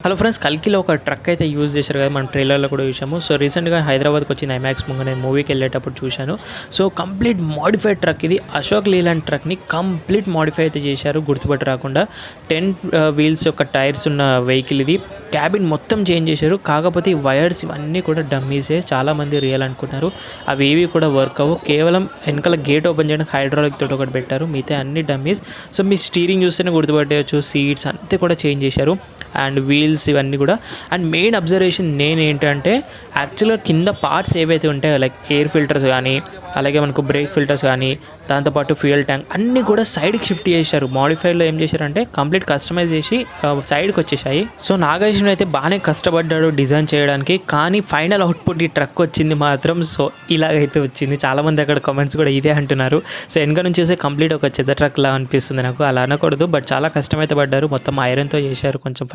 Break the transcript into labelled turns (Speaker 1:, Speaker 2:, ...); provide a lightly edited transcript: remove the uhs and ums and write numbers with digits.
Speaker 1: Hello friends, కల్కిలో ఒక truck అయితే use చేశారు కదా, మనం ట్రైలర్లో కూడా చూసాము. సో రీసెంట్గా హైదరాబాద్కి వచ్చింది ఐమాక్స్ ముందు, నేను మూవీకి వెళ్ళేటప్పుడు చూశాను. సో కంప్లీట్ మోడిఫైడ్ ట్రక్ ఇది. అశోక్ లీలాండ్ ట్రక్ని కంప్లీట్ మోడిఫై అయితే చేశారు, గుర్తుపట్టి రాకుండా. 10 వీల్స్ యొక్క టైర్స్ ఉన్న వెహికల్ ఇది. క్యాబిన్ మొత్తం చేంజ్ చేశారు. కాకపోతే ఈ వైర్స్ ఇవన్నీ కూడా డమ్మీసే. చాలామంది రియల్ అనుకుంటున్నారు, అవి ఏవి కూడా వర్క్ అవ్వవు. కేవలం వెనకాల గేట్ ఓపెన్ చేయడానికి హైడ్రాలిక్ తోటి ఒకటి పెట్టారు, మిగతా అన్ని డమ్మీస్. సో మీ స్టీరింగ్ చూస్తేనే గుర్తుపట్టేయచ్చు. సీట్స్ అంతే కూడా చేంజ్ చేశారు, అండ్ వీల్స్ ఇవన్నీ కూడా. అండ్ మెయిన్ అబ్జర్వేషన్ నేను ఏంటంటే, యాక్చువల్గా కింద పార్ట్స్ ఏవైతే ఉంటాయో లైక్ ఎయిర్ ఫిల్టర్స్ కానీ, అలాగే మనకు బ్రేక్ ఫిల్టర్స్ కానీ, దాంతోపాటు ఫ్యూయల్ ట్యాంక్ అన్నీ కూడా సైడ్కి షిఫ్ట్ చేశారు. మోడిఫైడ్లో ఏం చేశారంటే కంప్లీట్ కస్టమైజ్ చేసి సైడ్కి వచ్చేసాయి. సో నాగార్జున అయితే బాగానే కష్టపడ్డాడు డిజైన్ చేయడానికి, కానీ ఫైనల్ అవుట్పుట్ ఈ ట్రక్ వచ్చింది మాత్రం సో ఇలాగైతే వచ్చింది. చాలామంది అక్కడ కామెంట్స్ కూడా ఇదే అంటున్నారు. సో వెనక నుంచి చూస్తే కంప్లీట్ ఒక చెత్త ట్రక్ లా అనిపిస్తుంది నాకు. అలా అనకూడదు, బట్ చాలా కష్టమైతే పడ్డారు. మొత్తం ఐరన్తో చేశారు, కొంచెం